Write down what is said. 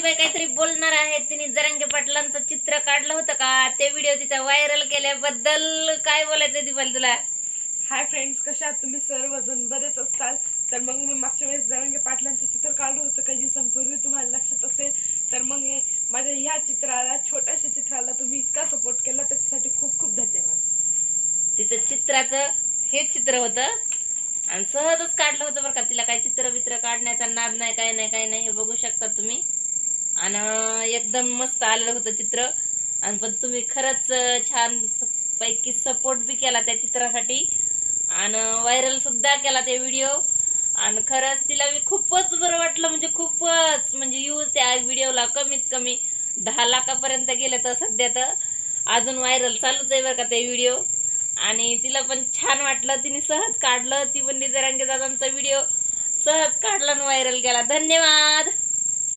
बाई काहीतरी बोलणार आहे. तिने जरांगे पाटलांचं चित्र काढलं होतं का, ते व्हिडिओ तिचा व्हायरल केल्याबद्दल काय बोलायचं दीपाली तुला? हाय फ्रेंड्स, कशा आहात तुम्ही सर्वजण? बरेच असताल. तर मग मी मागच्या वेळेस जरांगे पाटलांचं चित्र काढलं होतं काही दिवसांपूर्वी, तुम्हाला लक्षात असेल. तर मग माझ्या ह्या चित्राला, छोट्याशा चित्राला तुम्ही इतका सपोर्ट केला त्याच्यासाठी खूप खूप धन्यवाद. तिचं चित्राचं हेच चित्र होतं आणि सहजच काढलं होतं बरं का. तिला काही चित्र बित्र काढण्याचा नाद नाही, काय नाही काय नाही, हे बघू शकता तुम्ही. आणि एकदम मस्त आलेलं होतं चित्र. आणि पण तुम्ही खरंच छान पैकी सपोर्ट बी केला त्या चित्रासाठी आणि व्हायरल सुद्धा केला ते व्हिडिओ. आणि खरंच तिला मी खूपच बरं वाटलं, म्हणजे खूपच, म्हणजे व्ह्यूज त्या व्हिडिओला कमीत कमी 10 लाखापर्यंत गेले. तर सध्या तर अजून व्हायरल चालूच आहे बरं का ते व्हिडिओ. आणि तिला पण छान वाटलं, तिने सहज काढलं. ती म्हणली जरांगे दादांचा व्हिडिओ सहज काढला आणि व्हायरल केला. धन्यवाद.